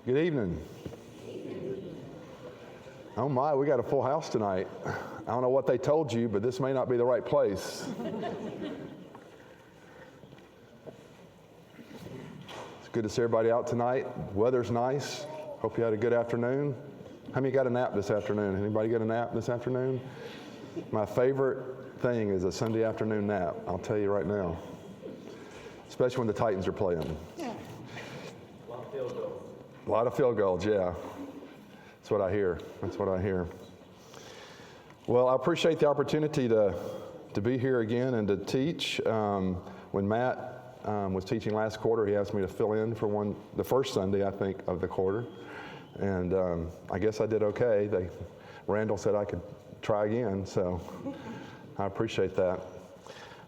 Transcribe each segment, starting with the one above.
Good evening. Oh my, we got a full house tonight. I don't know what they told you, but this may not be the right place. It's good to see everybody out tonight. Weather's nice. Hope you had a good afternoon. How many got a nap this afternoon? Anybody get a nap this afternoon? My favorite thing is a Sunday afternoon nap, I'll tell you right now. Especially when the Titans are playing. A lot of field goals, yeah. That's what I hear. Well, I appreciate the opportunity to be here again and to teach. When Matt was teaching last quarter, he asked me to fill in for the first Sunday, I think, of the quarter. And I guess I did okay. Randall said I could try again, so I appreciate that.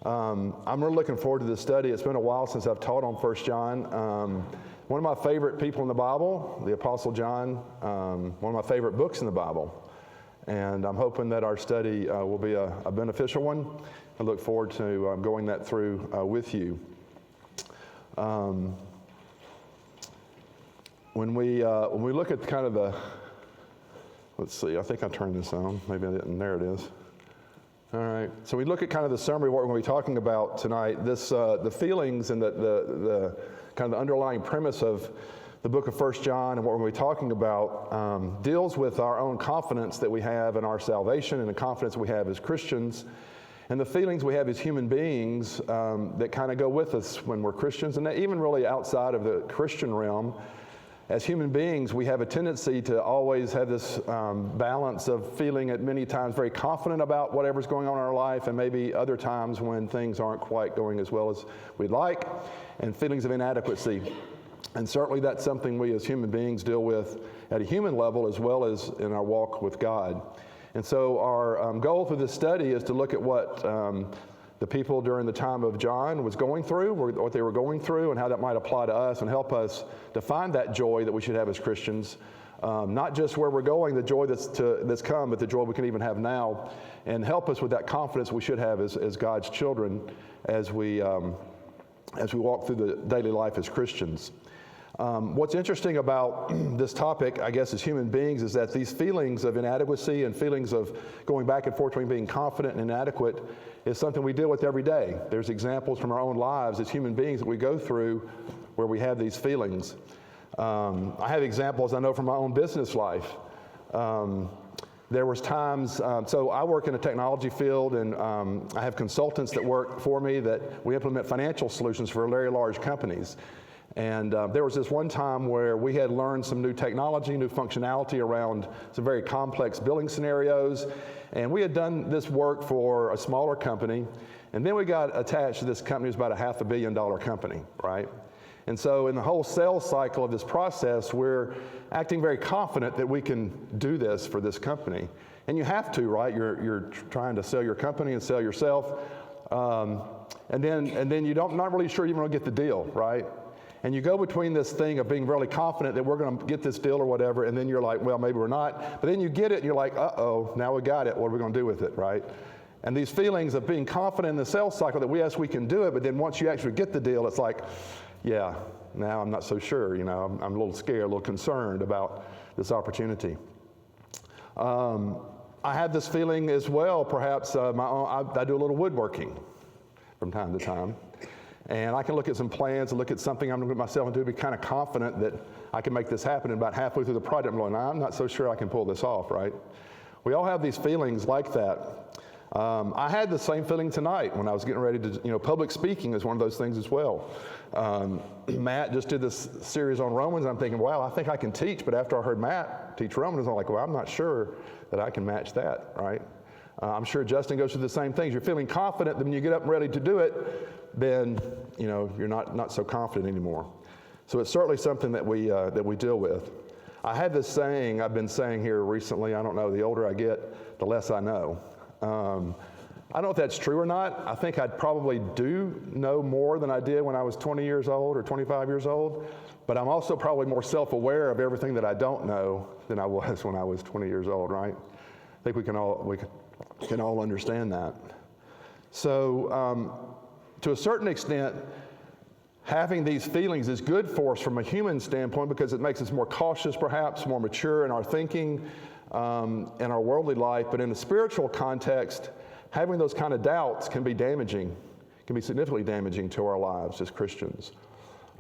I'm really looking forward to this study. It's been a while since I've taught on 1 John. One of my favorite people in the Bible, the Apostle John, one of my favorite books in the Bible. And I'm hoping that our study will be a beneficial one. I look forward to going that through with you. When we look at kind of let's see, I think I turned this on. Maybe I didn't. There it is. All right. So we look at kind of the summary of what we're going to be talking about tonight. The feelings and the kind of the underlying premise of the book of 1 John and what we're going to be talking about deals with our own confidence that we have in our salvation and the confidence we have as Christians and the feelings we have as human beings that kind of go with us when we're Christians, and even really outside of the Christian realm. As human beings, we have a tendency to always have this balance of feeling at many times very confident about whatever's going on in our life, and maybe other times when things aren't quite going as well as we'd like, and feelings of inadequacy. And certainly that's something we as human beings deal with at a human level as well as in our walk with God. And so our goal for this study is to look at what the people during the time of John was going through, what they were going through, and how that might apply to us and help us to find that joy that we should have as Christians. Not just where we're going, the joy that's come, but the joy we can even have now, and help us with that confidence we should have as God's children as we walk through the daily life as Christians. What's interesting about this topic, I guess, as human beings, is that these feelings of inadequacy and feelings of going back and forth between being confident and inadequate is something we deal with every day. There's examples from our own lives as human beings that we go through where we have these feelings. I have examples I know from my own business life. There was times, so I work in the technology field, and I have consultants that work for me that we implement financial solutions for very large companies. And there was this one time where we had learned some new technology, new functionality around some very complex billing scenarios. And we had done this work for a smaller company. And then we got attached to this company. It was about a $500 million company, right? And so in the whole sales cycle of this process, we're acting very confident that we can do this for this company. And you have to, right? You're trying to sell your company and sell yourself. And then you're not really sure you're going to get the deal, right? And you go between this thing of being really confident that we're going to get this deal or whatever, and then you're like, well, maybe we're not. But then you get it, and you're like, uh-oh, now we got it. What are we going to do with it, right? And these feelings of being confident in the sales cycle that we can do it, but then once you actually get the deal, it's like, yeah, now I'm not so sure. I'm a little scared, a little concerned about this opportunity. I have this feeling as well, perhaps I do a little woodworking from time to time. And I can look at some plans and look at something I'm going to put myself into, be kind of confident that I can make this happen. And about halfway through the project, I'm going, I'm not so sure I can pull this off, right? We all have these feelings like that. I had the same feeling tonight when I was getting ready to, public speaking is one of those things as well. Matt just did this series on Romans, and I'm thinking, wow, I think I can teach. But after I heard Matt teach Romans, I'm like, well, I'm not sure that I can match that, right? I'm sure Justin goes through the same things. You're feeling confident, then when you get up and ready to do it, then you're not so confident anymore. So it's certainly something that we deal with. I had this saying I've been saying here recently. I don't know. The older I get, the less I know. I don't know if that's true or not. I think I'd probably do know more than I did when I was 20 years old or 25 years old. But I'm also probably more self-aware of everything that I don't know than I was when I was 20 years old. Right? I think we can all understand that. So. To a certain extent, having these feelings is good for us from a human standpoint because it makes us more cautious, perhaps, more mature in our thinking, in our worldly life. But in a spiritual context, having those kind of doubts can be damaging, can be significantly damaging to our lives as Christians.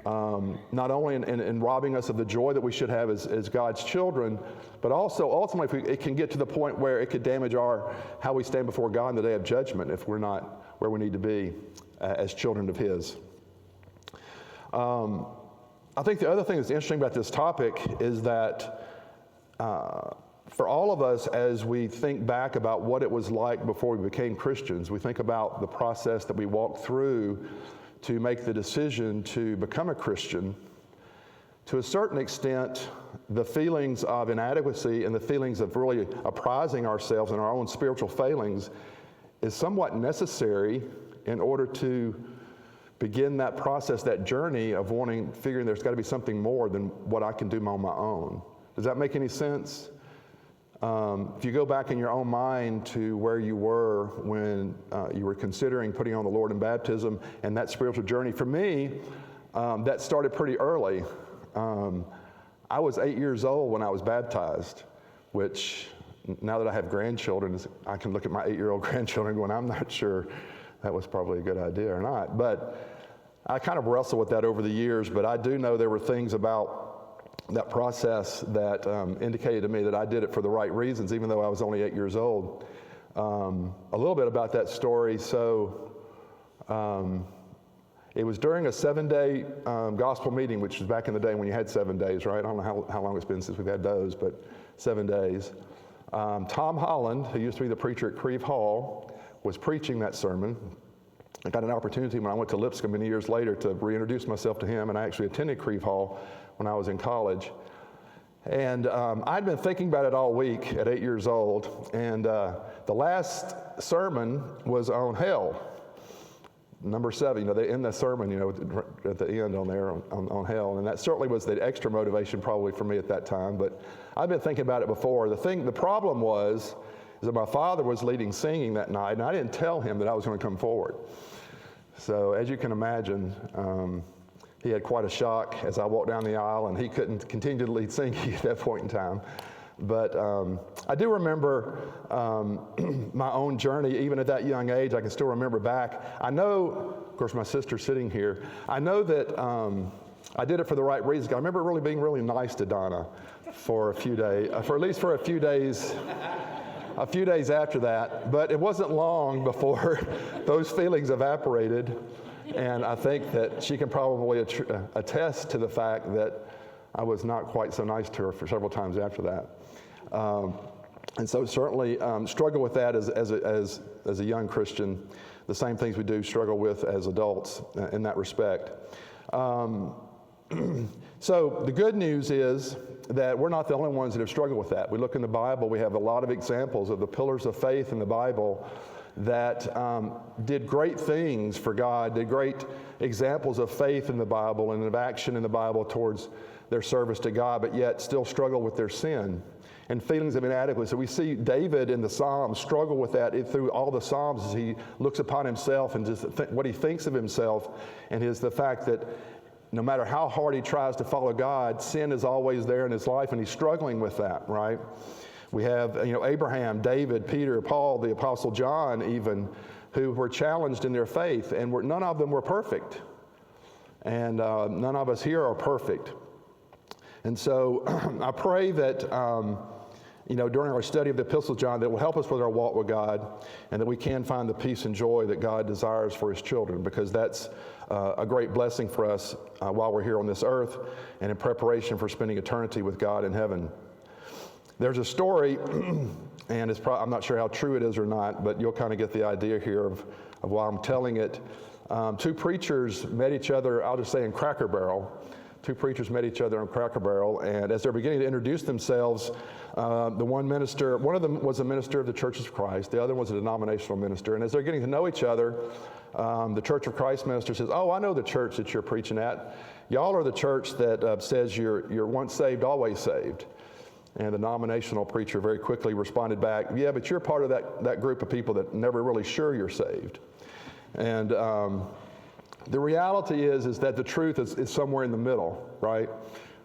Not only in robbing us of the joy that we should have as God's children, but also ultimately it can get to the point where it could damage how we stand before God in the day of judgment if we're not where we need to be as children of His. I think the other thing that's interesting about this topic is that for all of us, as we think back about what it was like before we became Christians, we think about the process that we walked through to make the decision to become a Christian. To a certain extent, the feelings of inadequacy and the feelings of really apprising ourselves in our own spiritual failings is somewhat necessary in order to begin that process, that journey of figuring there's got to be something more than what I can do on my own. Does that make any sense? If you go back in your own mind to where you were when you were considering putting on the Lord in baptism and that spiritual journey, for me, that started pretty early. I was 8 years old when I was baptized, which now that I have grandchildren, I can look at my 8-year-old grandchildren going, I'm not sure that was probably a good idea or not. But I kind of wrestled with that over the years, but I do know there were things about that process that indicated to me that I did it for the right reasons, even though I was only 8 years old. A little bit about that story. So it was during a 7-day gospel meeting, which was back in the day when you had 7 days, right? I don't know how long it's been since we've had those, but 7 days. Tom Holland, who used to be the preacher at Creve Hall, was preaching that sermon. I got an opportunity when I went to Lipscomb many years later to reintroduce myself to him, and I actually attended Creve Hall when I was in college. And I'd been thinking about it all week at 8 years old, and the last sermon was on hell. Number 7, they end the sermon, at the end on there on hell, and that certainly was the extra motivation probably for me at that time, but I've been thinking about it before. The problem was that my father was leading singing that night, and I didn't tell him that I was going to come forward. So as you can imagine, he had quite a shock as I walked down the aisle, and he couldn't continue to lead singing at that point in time. But I do remember my own journey, even at that young age. I can still remember back. I know, of course, my sister's sitting here. I know that I did it for the right reasons. I remember really being really nice to Donna for a few days, for at least for a few days after that. But it wasn't long before those feelings evaporated. And I think that she can probably attest to the fact that I was not quite so nice to her for several times after that. And so certainly struggle with that as a young Christian, the same things we do struggle with as adults in that respect. So the good news is that we're not the only ones that have struggled with that. We look in the Bible, we have a lot of examples of the pillars of faith in the Bible that did great things for God, did great examples of faith in the Bible and of action in the Bible towards their service to God, but yet still struggle with their sin and feelings of inadequacy. So we see David in the Psalms struggle with that through all the Psalms as he looks upon himself and just what he thinks of himself, and the fact that no matter how hard he tries to follow God, sin is always there in his life, and he's struggling with that, right? We have, Abraham, David, Peter, Paul, the Apostle John even, who were challenged in their faith, and none of them were perfect. And none of us here are perfect. And so I pray that, during our study of the Epistle of John, that will help us with our walk with God, and that we can find the peace and joy that God desires for His children, because that's a great blessing for us while we're here on this earth and in preparation for spending eternity with God in heaven. There's a story, and I'm not sure how true it is or not, but you'll kind of get the idea here of why I'm telling it. Two preachers met each other, I'll just say in Cracker Barrel. Two preachers met each other in Cracker Barrel, and as they're beginning to introduce themselves, one of them was a minister of the Churches of Christ, the other was a denominational minister, and as they're getting to know each other, the Church of Christ minister says, "Oh, I know the church that you're preaching at. Y'all are the church that says you're once saved, always saved." And the denominational preacher very quickly responded back, "Yeah, but you're part of that group of people that never really sure you're saved." And The reality is that the truth is somewhere in the middle, right?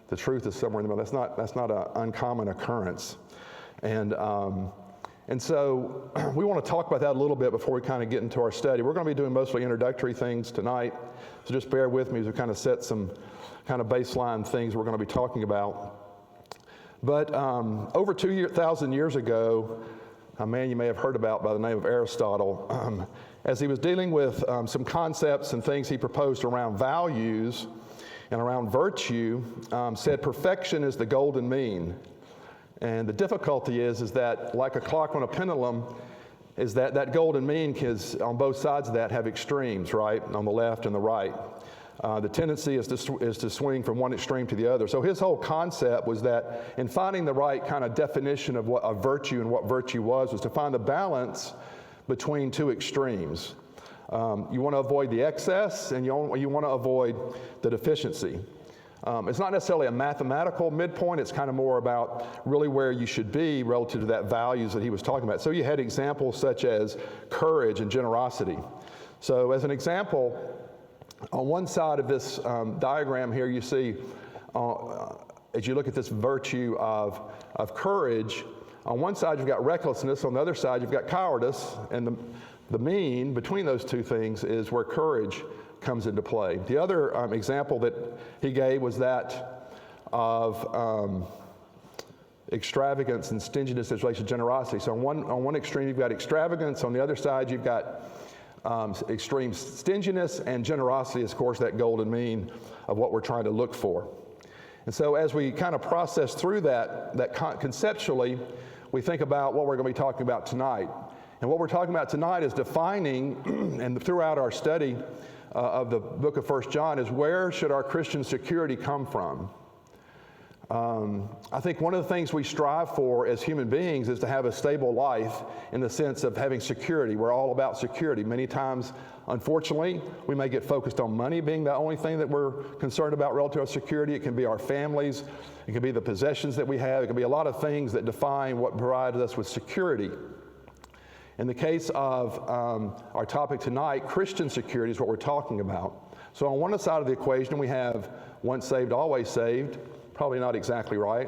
The truth is somewhere in the middle. That's not an uncommon occurrence. And so we want to talk about that a little bit before we kind of get into our study. We're going to be doing mostly introductory things tonight, so just bear with me as we kind of set some kind of baseline things we're going to be talking about. But over 2,000 years ago, a man you may have heard about by the name of Aristotle, as he was dealing with some concepts and things he proposed around values and around virtue, said perfection is the golden mean. And the difficulty is that, like a clock on a pendulum, is that golden mean is, on both sides of that, have extremes, right, on the left and the right. The tendency is to swing from one extreme to the other. So his whole concept was that in finding the right kind of definition of what a virtue and what virtue was to find the balance between two extremes. You want to avoid the excess, and you want to avoid the deficiency. It's not necessarily a mathematical midpoint. It's kind of more about really where you should be relative to that values that he was talking about. So you had examples such as courage and generosity. So as an example, on one side of this diagram here, you see, as you look at this virtue of courage, on one side you've got recklessness, on the other side you've got cowardice, and the mean between those two things is where courage comes into play. The other example that he gave was that of extravagance and stinginess as relates to generosity. So on one extreme you've got extravagance, on the other side you've got extreme stinginess, and generosity is, of course, that golden mean of what we're trying to look for. And so as we kind of process through that conceptually, we think about what we're going to be talking about tonight. And what we're talking about tonight is defining, and throughout our study of the book of 1 John, is where should our Christian security come from? I think one of the things we strive for as human beings is to have a stable life in the sense of having security. We're all about security. Many times, unfortunately, we may get focused on money being the only thing that we're concerned about relative to security. It can be our families. It can be the possessions that we have. It can be a lot of things that define what provides us with security. In the case of our topic tonight, Christian security is what we're talking about. So on one side of the equation, we have once saved, always saved. Probably not exactly right.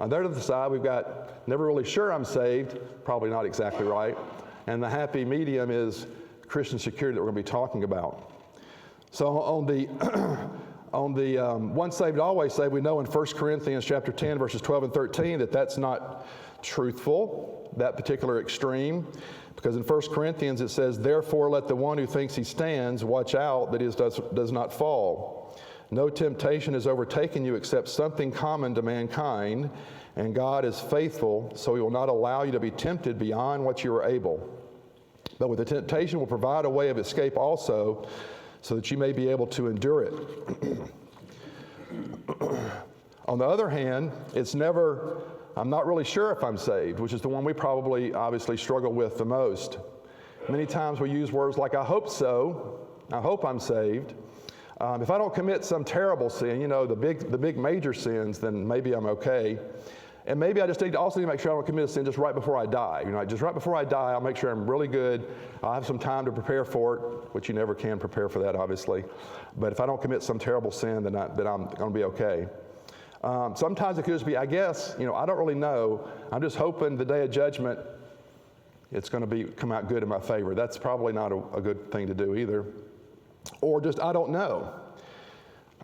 On the other side, we've got never really sure I'm saved. Probably not exactly right. And the happy medium is Christian security that we're going to be talking about. So on the once saved, always saved, we know in 1 Corinthians chapter 10, verses 12 and 13, that that's not truthful, that particular extreme. Because in 1 Corinthians it says, therefore let the one who thinks he stands watch out that he does not fall. No temptation has overtaken you except something common to mankind, and God is faithful, so he will not allow you to be tempted beyond what you are able. But with the temptation will provide a way of escape also, so that you may be able to endure it. On the other hand, it's never, I'm not really sure if I'm saved, which is the one we probably obviously struggle with the most. Many times we use words like, I hope so, I hope I'm saved. If I don't commit some terrible sin, the big major sins, then maybe I'm okay. And maybe I just need to make sure I don't commit a sin just right before I die. Just right before I die, I'll make sure I'm really good. I'll have some time to prepare for it, which you never can prepare for that, obviously. But if I don't commit some terrible sin, then I'm going to be okay. Sometimes it could just be, I guess, I don't really know. I'm just hoping the day of judgment, it's going to come out good in my favor. That's probably not a good thing to do either. Or just, I don't know.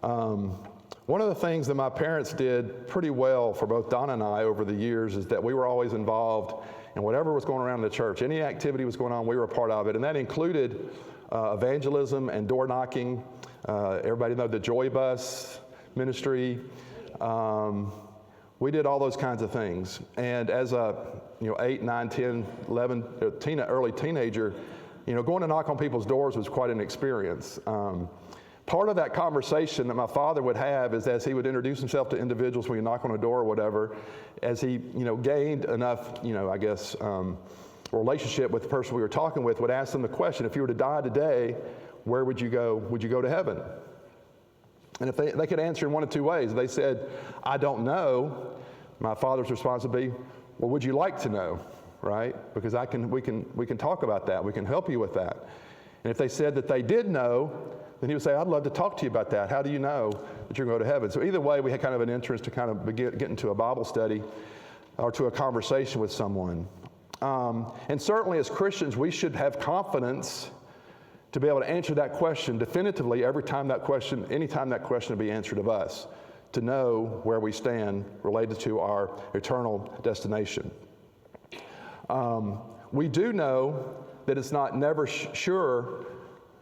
One of the things that my parents did pretty well for both Donna and I over the years is that we were always involved in whatever was going around in the church. Any activity was going on, we were a part of it. And that included evangelism and door knocking. Everybody know the Joy Bus ministry. We did all those kinds of things. And as a 8, 9, 10, 11, early teenager, going to knock on people's doors was quite an experience. Part of that conversation that my father would have is as he would introduce himself to individuals when you knock on a door or whatever, as he, gained enough, relationship with the person we were talking with, would ask them the question, if you were to die today, where would you go? Would you go to heaven? And if they could answer in one of two ways. If they said, I don't know, my father's response would be, well, would you like to know? Right? Because we can talk about that. We can help you with that. And if they said that they did know, then he would say, I'd love to talk to you about that. How do you know that you're going to go to heaven? So either way, we had kind of an interest to kind of get into a Bible study or to a conversation with someone. And certainly as Christians, we should have confidence to be able to answer that question definitively anytime that question will be answered of us, to know where we stand related to our eternal destination. We do know that it's not never sure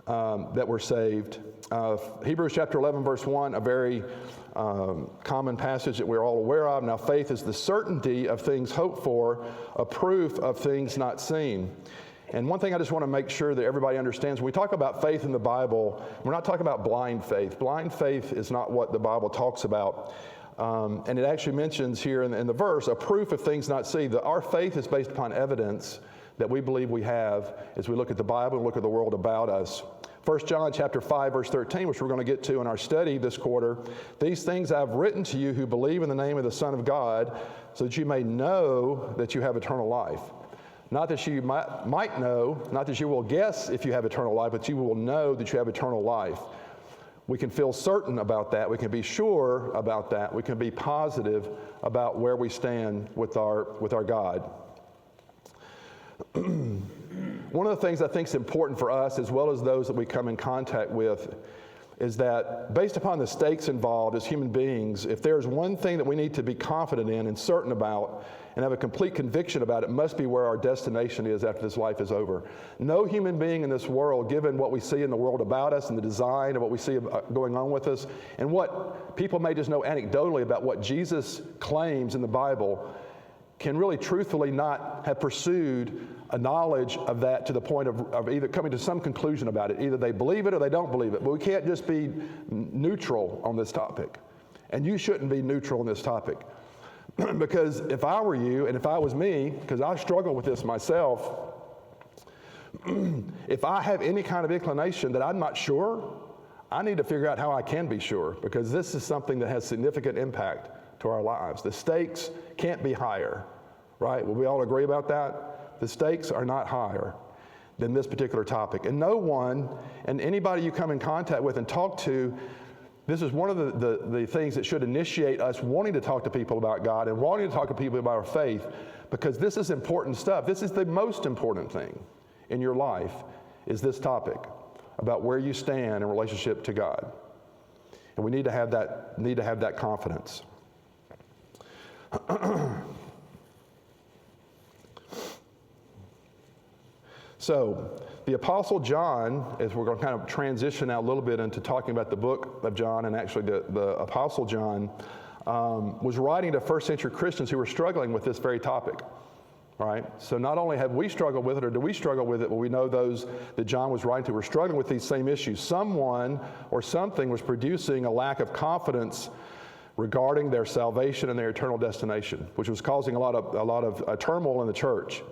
that we're saved. Hebrews chapter 11, verse 1, a very common passage that we're all aware of. Now, faith is the certainty of things hoped for, a proof of things not seen. And one thing I just want to make sure that everybody understands, when we talk about faith in the Bible, we're not talking about blind faith. Blind faith is not what the Bible talks about. And it actually mentions here in the verse, a proof of things not seen. Our faith is based upon evidence that we believe we have as we look at the Bible and look at the world about us. 1 John chapter 5, verse 13, which we're going to get to in our study this quarter. These things I've written to you who believe in the name of the Son of God, so that you may know that you have eternal life. Not that you might know, not that you will guess if you have eternal life, but you will know that you have eternal life. We can feel certain about that. We can be sure about that. We can be positive about where we stand with our God. One of the things I think is important for us, as well as those that we come in contact with, is that based upon the stakes involved as human beings, if there's one thing that we need to be confident in and certain about and have a complete conviction about, it must be where our destination is after this life is over. No human being in this world, given what we see in the world about us and the design of what we see going on with us, and what people may just know anecdotally about what Jesus claims in the Bible, can really truthfully not have pursued a knowledge of that to the point of either coming to some conclusion about it. Either they believe it or they don't believe it. But we can't just be neutral on this topic. And you shouldn't be neutral on this topic. Because if I were you, and if I was me, because I struggle with this myself, if I have any kind of inclination that I'm not sure, I need to figure out how I can be sure, because this is something that has significant impact to our lives. The stakes can't be higher, right? Will we all agree about that? The stakes are not higher than this particular topic. And no one, and anybody you come in contact with and talk to, this is one of the things that should initiate us wanting to talk to people about God and wanting to talk to people about our faith, because this is important stuff. This is the most important thing in your life, is this topic about where you stand in relationship to God. And we need to have that confidence. So, the Apostle John, as we're going to kind of transition now a little bit into talking about the book of John, and actually the Apostle John was writing to first century Christians who were struggling with this very topic, right? So not only have we struggled with it, or do we struggle with it, but we know those that John was writing to were struggling with these same issues. Someone or something was producing a lack of confidence regarding their salvation and their eternal destination, which was causing a lot of turmoil in the church.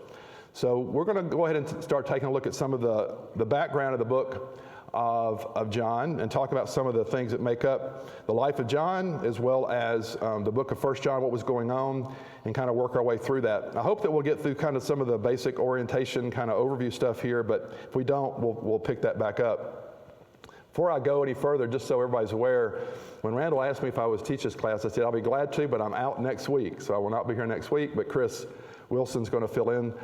So we're going to go ahead and start taking a look at some of the background of the book of John and talk about some of the things that make up the life of John, as well as the book of 1 John, what was going on, and kind of work our way through that. I hope that we'll get through kind of some of the basic orientation kind of overview stuff here, but if we don't, we'll pick that back up. Before I go any further, just so everybody's aware, when Randall asked me if I would teach this class, I said, I'll be glad to, but I'm out next week, so I will not be here next week, but Chris Wilson's going to fill in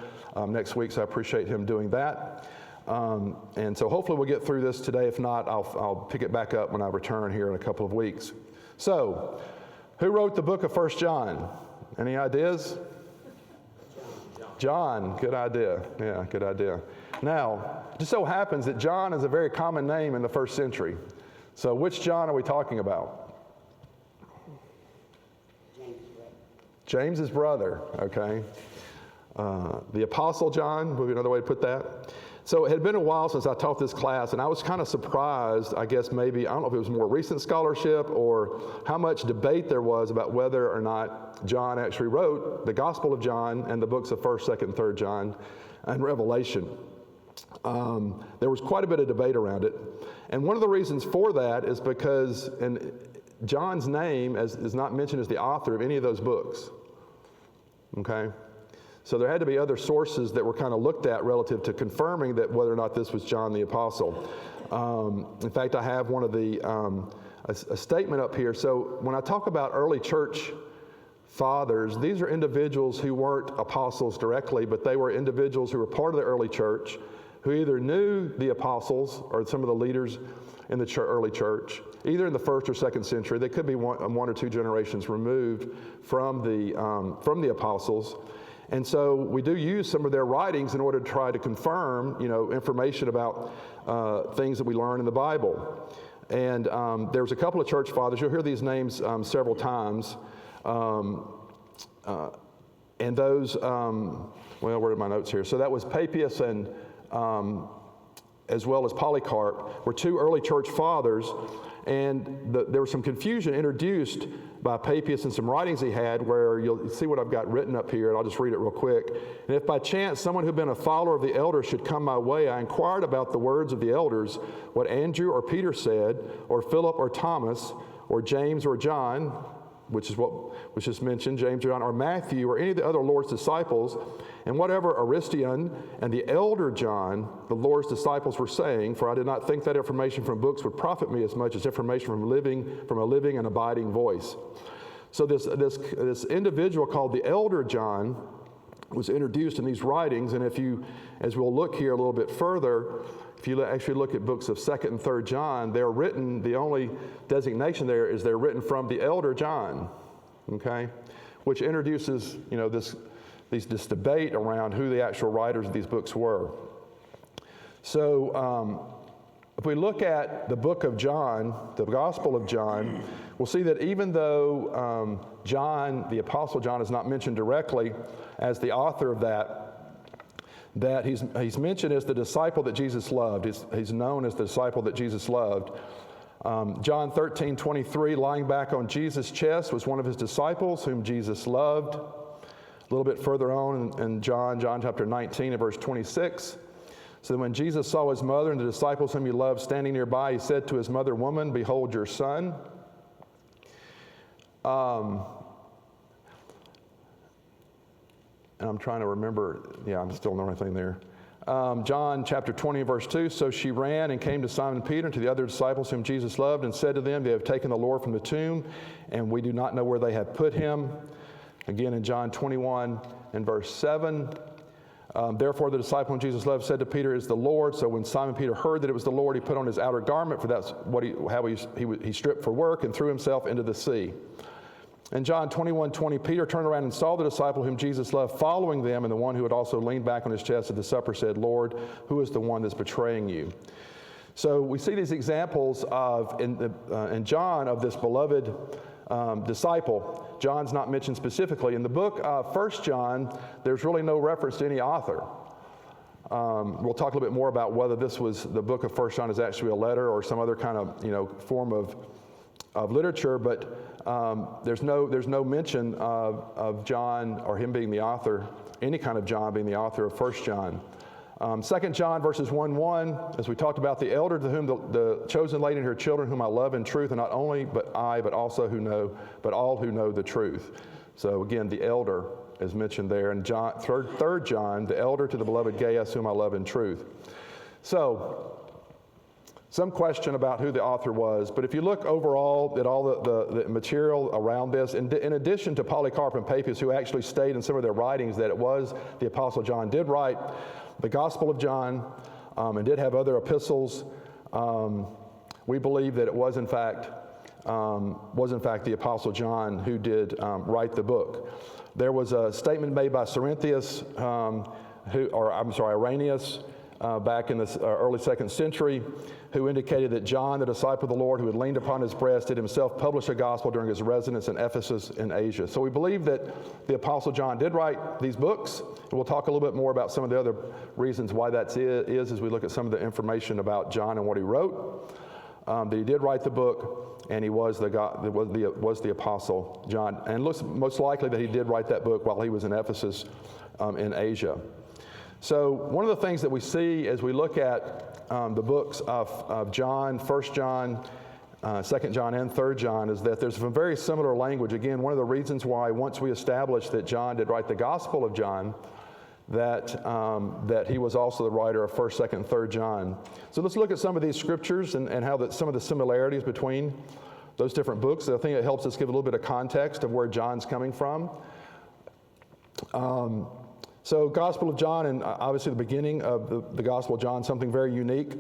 next week, so I appreciate him doing that. And so hopefully we'll get through this today. If not, I'll pick it back up when I return here in a couple of weeks. So, who wrote the book of 1 John? Any ideas? John. Good idea. Yeah, good idea. Now, it just so happens that John is a very common name in the first century. So which John are we talking about? James's brother, okay. The Apostle John would be another way to put that. So it had been a while since I taught this class, and I was kind of surprised, I guess maybe, I don't know if it was more recent scholarship or how much debate there was about whether or not John actually wrote the Gospel of John and the books of 1st, 2nd, and 3rd John and Revelation. There was quite a bit of debate around it. And one of the reasons for that is because John's name is not mentioned as the author of any of those books. Okay? So there had to be other sources that were kind of looked at relative to confirming that whether or not this was John the Apostle. In fact, I have one of the, a statement up here. So when I talk about early church fathers, these are individuals who weren't apostles directly, but they were individuals who were part of the early church, who either knew the apostles or some of the leaders in the early church, either in the 1st or 2nd century. They could be one or two generations removed from the apostles. And so we do use some of their writings in order to try to confirm, information about things that we learn in the Bible. And there was a couple of church fathers. You'll hear these names several times. And those, where are my notes here? So that was Papias and as well as Polycarp were two early church fathers. And there was some confusion introduced by Papias and some writings he had, where you'll see what I've got written up here, and I'll just read it real quick. And if by chance someone who'd been a follower of the elders should come my way, I inquired about the words of the elders, what Andrew or Peter said, or Philip or Thomas, or James or John, which is what was just mentioned, James or John, or Matthew, or any of the other Lord's disciples, and whatever Aristion and the elder John, the Lord's disciples, were saying, for I did not think that information from books would profit me as much as information from a living and abiding voice. So this individual called the elder John was introduced in these writings, and as we'll look here a little bit further, if you actually look at books of 2nd and 3rd John, they're written, the only designation there is they're written from the elder John, okay? Which introduces, this debate around who the actual writers of these books were. So if we look at the book of John, the Gospel of John, we'll see that even though John, the Apostle John, is not mentioned directly as the author of that he's mentioned as the disciple that Jesus loved. He's known as the disciple that Jesus loved. John 13:23, lying back on Jesus' chest, was one of his disciples whom Jesus loved. A little bit further on in John chapter 19 and verse 26. So when Jesus saw his mother and the disciples whom he loved standing nearby, he said to his mother, "Woman, behold your son." And I'm trying to remember, I'm still not anything there. John chapter 20, verse 2, so she ran and came to Simon Peter and to the other disciples whom Jesus loved and said to them, they have taken the Lord from the tomb, and we do not know where they have put him. Again, in John 21 and verse 7, therefore the disciple whom Jesus loved said to Peter, "Is the Lord." So when Simon Peter heard that it was the Lord, he put on his outer garment, for that's how he stripped for work, and threw himself into the sea. In John 21:20, Peter turned around and saw the disciple whom Jesus loved following them, and the one who had also leaned back on his chest at the supper said, "Lord, who is the one that's betraying you?" So we see these examples in John of this beloved disciple. John's not mentioned specifically. In the book of 1 John, there's really no reference to any author. We'll talk a little bit more about whether the book of 1 John is actually a letter or some other kind of form of literature, but there's no mention of John or him being the author, any kind of John being the author of 1 John. 2 John verses 1:1, as we talked about, the elder to whom the chosen lady and her children whom I love in truth, and not only but all who know the truth. So again, the elder is mentioned there. And 3 John, the elder to the beloved Gaius whom I love in truth. So some question about who the author was, but if you look overall at all the material around this, in addition to Polycarp and Papias, who actually state in some of their writings that it was the Apostle John did write the Gospel of John and did have other epistles, we believe that it was in fact the Apostle John who did write the book. There was a statement made by Irenaeus, back in the early 2nd century, who indicated that John, the disciple of the Lord, who had leaned upon his breast, did himself publish a gospel during his residence in Ephesus in Asia. So we believe that the Apostle John did write these books, and we'll talk a little bit more about some of the other reasons why that is as we look at some of the information about John and what he wrote. That he did write the book, and he was the Apostle John. And it looks most likely that he did write that book while he was in Ephesus in Asia. So one of the things that we see as we look at the books of John, 1 John, 2 John, and 3 John, is that there's some very similar language. Again, one of the reasons why once we establish that John did write the Gospel of John, that he was also the writer of 1st, 2nd, and 3rd John. So let's look at some of these scriptures and how some of the similarities between those different books. I think it helps us give a little bit of context of where John's coming from. So Gospel of John, and obviously the beginning of the Gospel of John, something very unique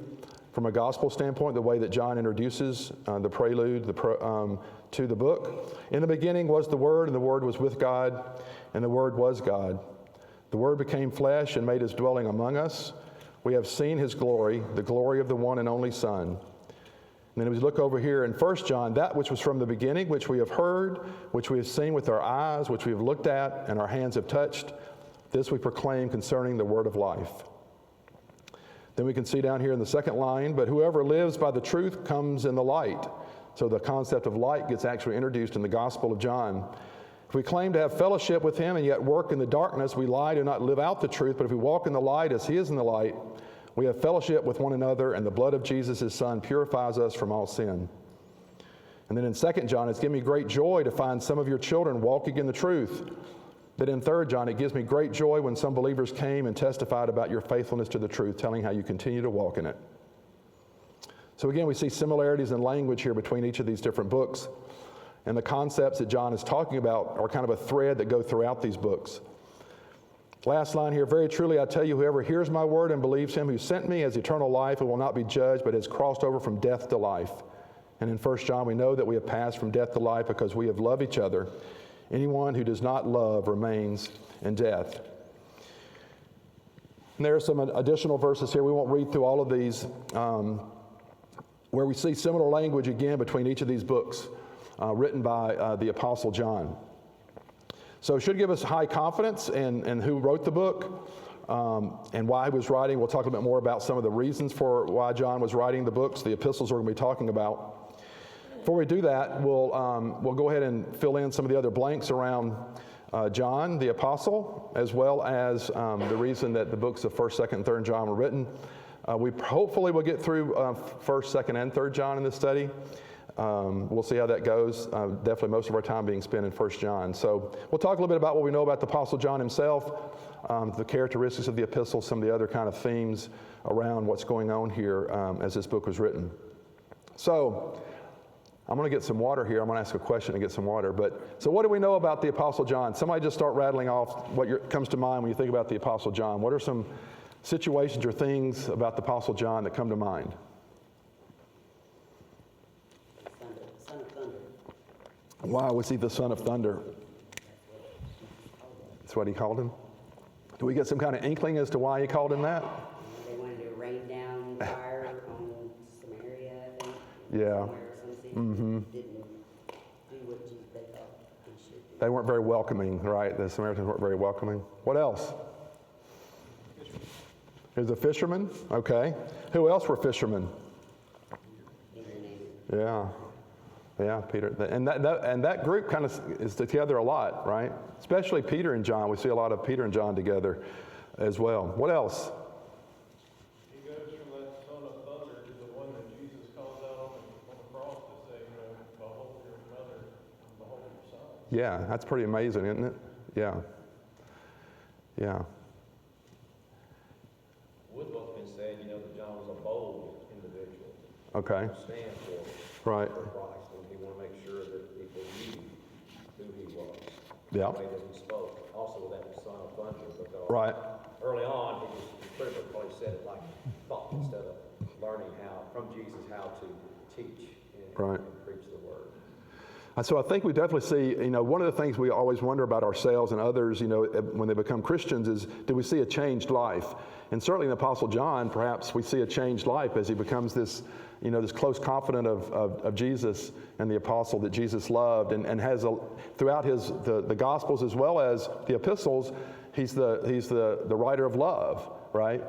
from a gospel standpoint, the way that John introduces the prelude to the book. In the beginning was the Word, and the Word was with God, and the Word was God. The Word became flesh and made his dwelling among us. We have seen his glory, the glory of the one and only Son. And then as we look over here in 1 John, that which was from the beginning, which we have heard, which we have seen with our eyes, which we have looked at, and our hands have touched, this we proclaim concerning the word of life. Then we can see down here in the second line, but whoever lives by the truth comes in the light. So the concept of light gets actually introduced in the Gospel of John. If we claim to have fellowship with him and yet work in the darkness, we lie, do not live out the truth. But if we walk in the light as he is in the light, we have fellowship with one another, and the blood of Jesus, his Son, purifies us from all sin. And then in 2 John, it's given me great joy to find some of your children walking in the truth. But in 3 John, it gives me great joy when some believers came and testified about your faithfulness to the truth, telling how you continue to walk in it. So again, we see similarities in language here between each of these different books. And the concepts that John is talking about are kind of a thread that go throughout these books. Last line here, very truly I tell you, whoever hears my word and believes him who sent me has eternal life and will not be judged, but has crossed over from death to life. And in 1 John, we know that we have passed from death to life because we have loved each other. Anyone who does not love remains in death. And there are some additional verses here. We won't read through all of these, where we see similar language again between each of these books written by the Apostle John. So it should give us high confidence in who wrote the book and why he was writing. We'll talk a little bit more about some of the reasons for why John was writing the books, the epistles we're going to be talking about. Before we do that, we'll go ahead and fill in some of the other blanks around John, the apostle, as well as the reason that the books of 1st, 2nd, and 3rd John were written. We hopefully will get through 1st, 2nd, and 3rd John in this study. We'll see how that goes. Definitely most of our time being spent in 1 John. So we'll talk a little bit about what we know about the Apostle John himself, the characteristics of the epistle, some of the other kind of themes around what's going on here as this book was written. So I'm going to get some water here. I'm going to ask a question and get some water. So what do we know about the Apostle John? Somebody just start rattling off what comes to mind when you think about the Apostle John. What are some situations or things about the Apostle John that come to mind? Son of Thunder. Why was he the son of thunder? That's what he called him? Do we get some kind of inkling as to why he called him that? They wanted to rain down fire on Samaria, I think. Yeah. Mm-hmm. Didn't do what they thought they should do. They weren't very welcoming, right? The Samaritans weren't very welcoming. What else? He was a fisherman? Okay. Who else were fishermen? Yeah. Yeah, Peter. And that group kind of is together a lot, right? Especially Peter and John. We see a lot of Peter and John together as well. What else? He goes from that son of thunder to the one that Jesus calls out on the cross to say, behold your mother, and behold your son. Yeah, that's pretty amazing, isn't it? Yeah. Yeah. Woodwell's been saying, that John was a bold individual. Okay. To stand for Right. Christ, and he wanted to make sure that people knew who he was. Yeah. The way that he spoke. Also with that son of thunder, because Right. early on he pretty much probably said it like he thought instead of learning from Jesus how to teach and preach the word. So I think we definitely see, one of the things we always wonder about ourselves and others, when they become Christians is, do we see a changed life? And certainly in the Apostle John, perhaps we see a changed life as he becomes this, this close confidant of Jesus and the apostle that Jesus loved and has throughout the Gospels as well as the epistles, he's the writer of love, right?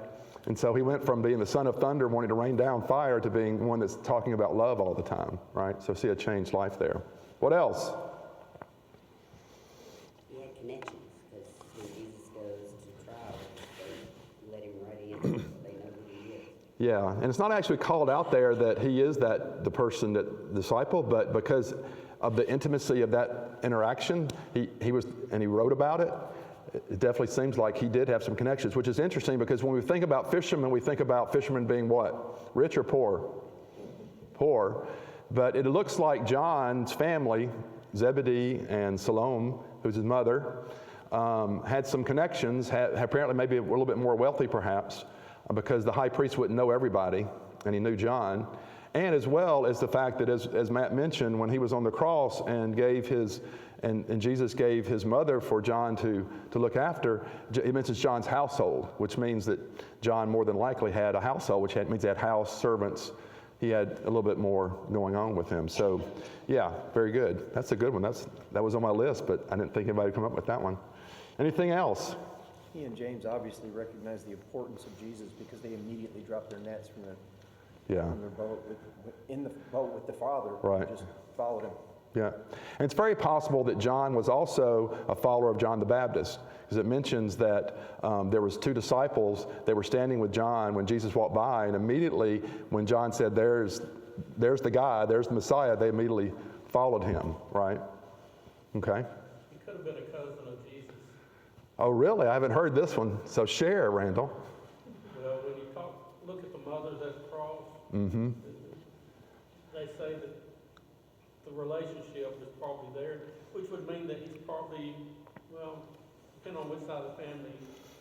And so he went from being the son of thunder, wanting to rain down fire, to being one that's talking about love all the time, right? So see a changed life there. What else? He had connections, because when Jesus goes to trial, they let him right in, so they know who he is. Yeah, and it's not actually called out there that he is the person, that disciple, but because of the intimacy of that interaction, he wrote about it. it definitely seems like he did have some connections, which is interesting because when we think about fishermen, we think about fishermen being what? Rich or poor? Poor. But it looks like John's family, Zebedee and Salome, who's his mother, had some connections, apparently maybe a little bit more wealthy perhaps, because the high priest wouldn't know everybody, and he knew John. And as well as the fact that, as Matt mentioned, when he was on the cross and gave his, and Jesus gave his mother for John to look after, he mentions John's household, which means that John more than likely had a household, which means he had house, servants. He had a little bit more going on with him. So, yeah, very good. That's a good one. That was on my list, but I didn't think anybody would come up with that one. Anything else? He and James obviously recognized the importance of Jesus because they immediately dropped their nets from their boat in the boat with the Father. Right. And just followed him. Yeah. And it's very possible that John was also a follower of John the Baptist, because it mentions that there was 2 disciples that were standing with John when Jesus walked by, and immediately when John said, there's the guy, there's the Messiah, they immediately followed him, right? Okay. He could have been a cousin of Jesus. Oh, really? I haven't heard this one. So share, Randall. Well, when you look at the mothers at the cross, they say that the relationship is probably there, which would mean that he's probably, well, depending on which side of the family,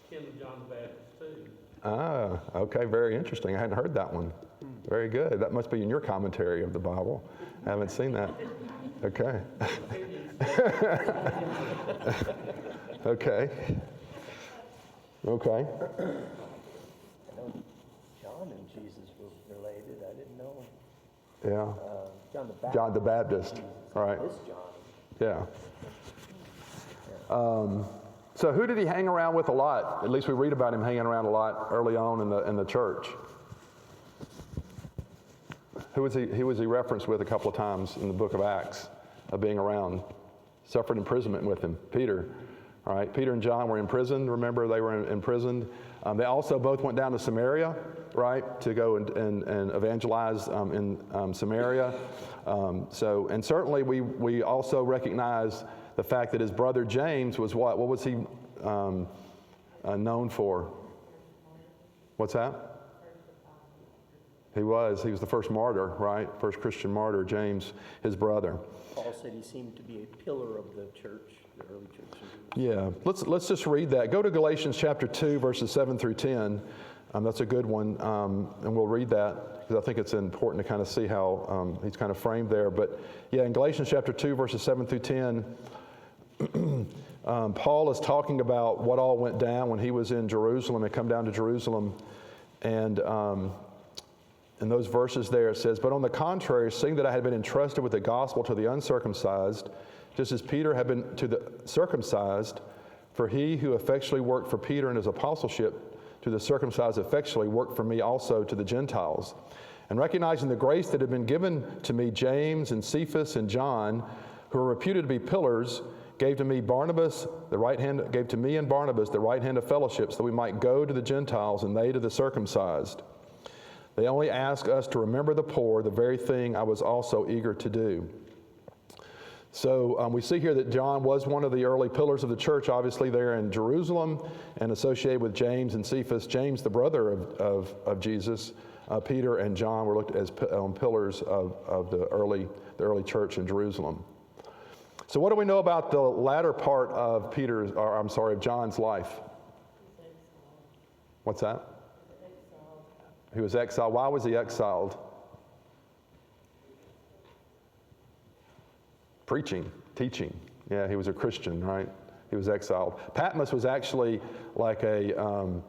kin of John the Baptist too. Ah, okay, very interesting. I hadn't heard that one. Very good. That must be in your commentary of the Bible. I haven't seen that. Okay. Okay. Okay. I know John and Jesus were related. I didn't know. Yeah. John the Baptist. John the Baptist. All right. This John. Yeah. So who did he hang around with a lot? At least we read about him hanging around a lot early on in the church. Who was he referenced with a couple of times in the book of Acts of being around? Suffered imprisonment with him. Peter. All right. Peter and John were imprisoned. Remember, they were imprisoned. They also both went down to Samaria, right, to go and evangelize in Samaria. And certainly we also recognize the fact that his brother James was what? What was he known for? What's that? He was the first martyr, right? First Christian martyr, James, his brother. Paul said he seemed to be a pillar of the church, the early church. Yeah, let's just read that. Go to Galatians chapter 2, verses 7 through 10. That's a good one, and we'll read that because I think it's important to kind of see how he's kind of framed there. But yeah, in Galatians chapter 2, verses 7 through 10, Paul is talking about what all went down when he was in Jerusalem and come down to Jerusalem. And in those verses there it says, "But on the contrary, seeing that I had been entrusted with the gospel to the uncircumcised, just as Peter had been to the circumcised, for he who effectually worked for Peter in his apostleship to the circumcised effectually worked for me also to the Gentiles. And recognizing the grace that had been given to me, James and Cephas and John, who were reputed to be pillars, gave to me and Barnabas the right hand of fellowship, so that we might go to the Gentiles and they to the circumcised. They only ask us to remember the poor, the very thing I was also eager to do." So we see here that John was one of the early pillars of the church, obviously there in Jerusalem, and associated with James and Cephas. James, the brother of Jesus, Peter and John were looked as pillars of the early church in Jerusalem. So what do we know about the latter part of John's life? What's that? He was exiled. Why was he exiled? Preaching, teaching. Yeah, he was a Christian, right? He was exiled. Patmos was actually like an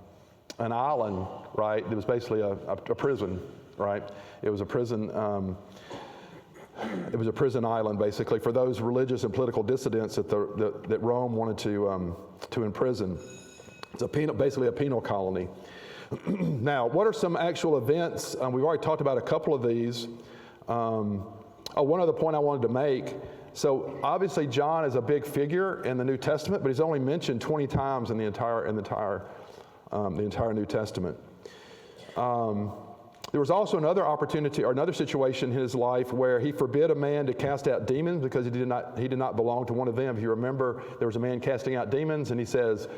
island, right? It was basically a prison, right? It was a prison. It was a prison island, basically, for those religious and political dissidents that Rome wanted to imprison. It's basically a penal colony. Now, what are some actual events? We've already talked about a couple of these. One other point I wanted to make. So obviously John is a big figure in the New Testament, but he's only mentioned 20 times in the entire New Testament. There was also another opportunity or another situation in his life where he forbid a man to cast out demons because he did not belong to one of them. If you remember, there was a man casting out demons, and he says,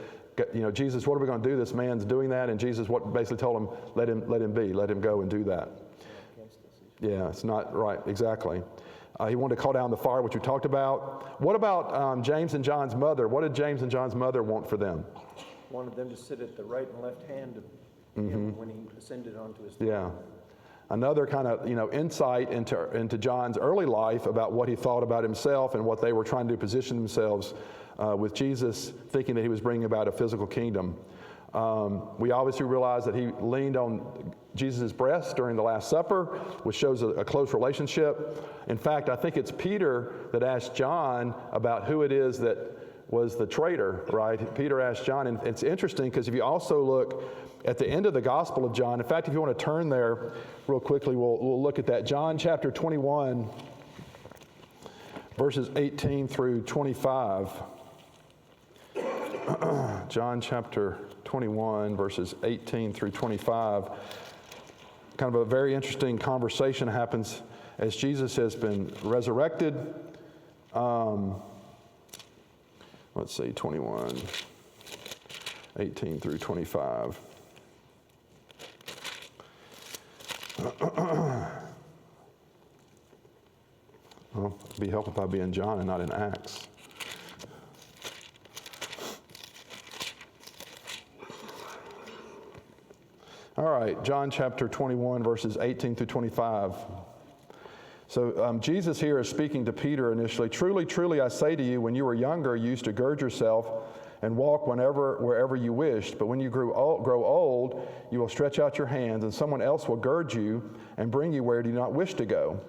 Jesus, what are we going to do? This man's doing that, and Jesus basically told him, let him go and do that. Yeah, it's not right, exactly. He wanted to call down the fire, which we talked about. What about James and John's mother? What did James and John's mother want for them? Wanted them to sit at the right and left hand of him when he ascended onto his throne. Yeah. Another kind of, insight into John's early life about what he thought about himself and what they were trying to position themselves with Jesus, thinking that he was bringing about a physical kingdom. We obviously realize that he leaned on Jesus' breast during the Last Supper, which shows a close relationship. In fact, I think it's Peter that asked John about who it is that was the traitor, right? Peter asked John, and it's interesting because if you also look at the end of the Gospel of John, in fact, if you want to turn there real quickly, we'll look at that. John chapter 21, verses 18 through 25. John chapter 21, verses 18 through 25. Kind of a very interesting conversation happens as Jesus has been resurrected. Let's see, 21, 18 through 25. Well, it'd be helpful if I'd be in John and not in Acts. All right, John chapter 21, verses 18 through 25. So Jesus here is speaking to Peter initially. Truly, truly, I say to you, when you were younger, you used to gird yourself and walk wherever you wished. But when you grow old, you will stretch out your hands, and someone else will gird you and bring you where you do not wish to go.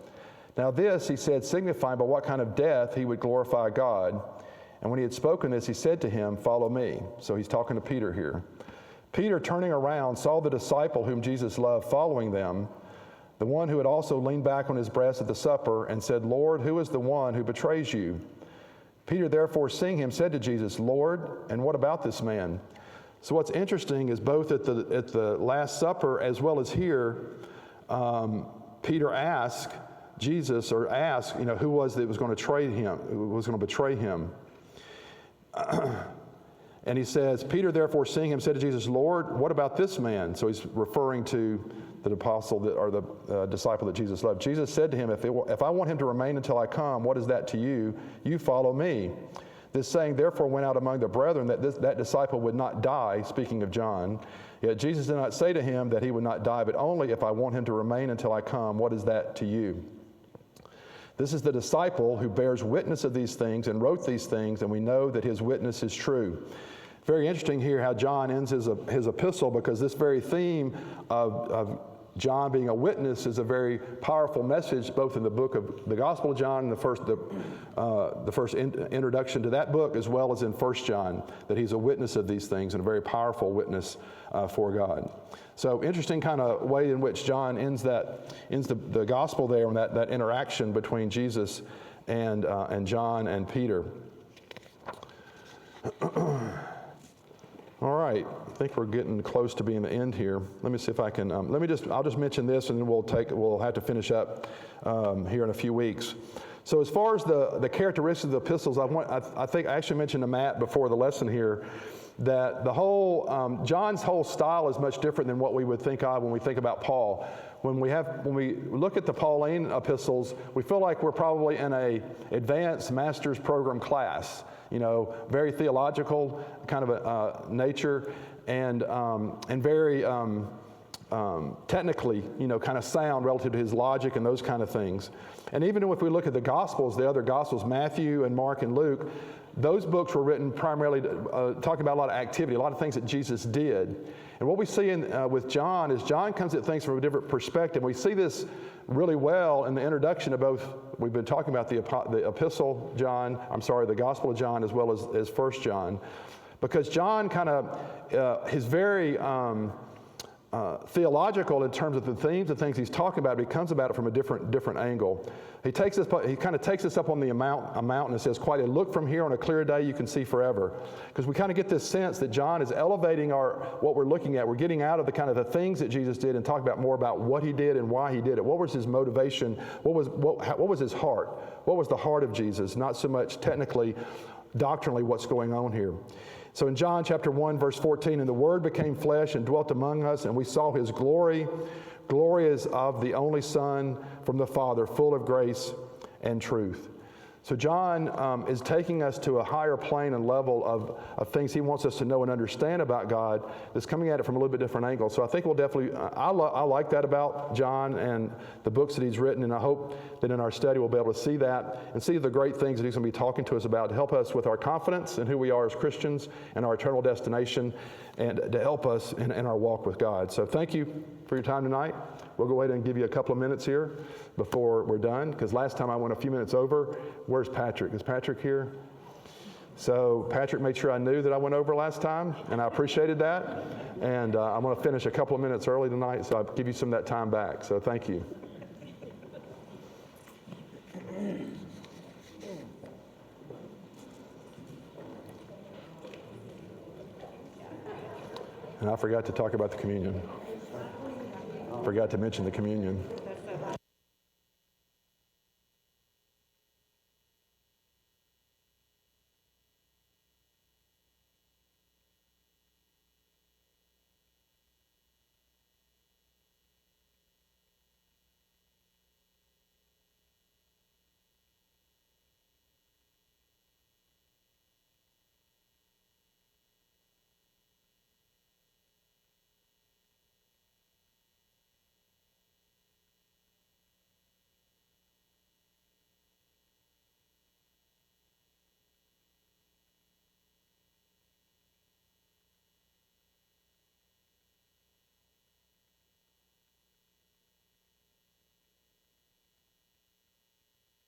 Now this, he said, signifying by what kind of death he would glorify God. And when he had spoken this, he said to him, follow me. So he's talking to Peter here. Peter, turning around, saw the disciple whom Jesus loved following them, the one who had also leaned back on his breast at the supper, and said, Lord, who is the one who betrays you? Peter, therefore, seeing him, said to Jesus, Lord, and what about this man? So what's interesting is both at the Last Supper as well as here, Peter asked Jesus, or asked, who was that was going to betray him. And he says, Peter, therefore, seeing him, said to Jesus, Lord, what about this man? So he's referring to the apostle or the disciple that Jesus loved. Jesus said to him, if I want him to remain until I come, what is that to you? You follow me. This saying therefore went out among the brethren that disciple would not die, speaking of John. Yet Jesus did not say to him that he would not die, but only if I want him to remain until I come, what is that to you? This is the disciple who bears witness of these things and wrote these things, and we know that his witness is true. Very interesting here how John ends his epistle, because this very theme of John being a witness is a very powerful message, both in the book of the Gospel of John, the first introduction to that book, as well as in 1 John, that he's a witness of these things and a very powerful witness for God. So interesting kind of way in which John ends the gospel there on that interaction between Jesus and John and Peter. All right, I think we're getting close to being the end here. Let me see if I can. I'll just mention this, and then we'll have to finish up here in a few weeks. So as far as the characteristics of the epistles, I think I actually mentioned to Matt before the lesson here that the whole John's whole style is much different than what we would think of when we think about Paul. When we look at the Pauline epistles, we feel like we're probably in a advanced master's program class. Very theological kind of a nature, and very technically, kind of sound relative to his logic and those kind of things. And even if we look at the Gospels, the other Gospels, Matthew and Mark and Luke, those books were written primarily talking about a lot of activity, a lot of things that Jesus did. And what we see with John is John comes at things from a different perspective. We see this really well in the introduction of both. We've been talking about the Gospel of John, as well as 1 John, because John kind of his very theological in terms of the themes and things he's talking about, but he comes about it from a different angle. He kind of takes us up on a mountain and says, quite a look from here on a clear day you can see forever. Because we kind of get this sense that John is elevating what we're looking at. We're getting out of the things that Jesus did and talk about more about what he did and why he did it. What was his motivation? What was his heart? What was the heart of Jesus? Not so much technically, doctrinally, what's going on here. So in John chapter 1, verse 14, and the Word became flesh and dwelt among us, and we saw his glory. Glory is of the only Son from the Father, full of grace and truth. So John is taking us to a higher plane and level of things he wants us to know and understand about God that's coming at it from a little bit different angle. So I think we'll definitely, I like that about John and the books that he's written, and I hope that in our study we'll be able to see that and see the great things that he's going to be talking to us about to help us with our confidence in who we are as Christians and our eternal destination, and to help us in our walk with God. So thank you for your time tonight. We'll go ahead and give you a couple of minutes here before we're done, because last time I went a few minutes over. Where's Patrick? Is Patrick here? So Patrick made sure I knew that I went over last time, and I appreciated that. And I'm going to finish a couple of minutes early tonight, so I'll give you some of that time back. So thank you. And I forgot to talk about the communion. Forgot to mention the communion.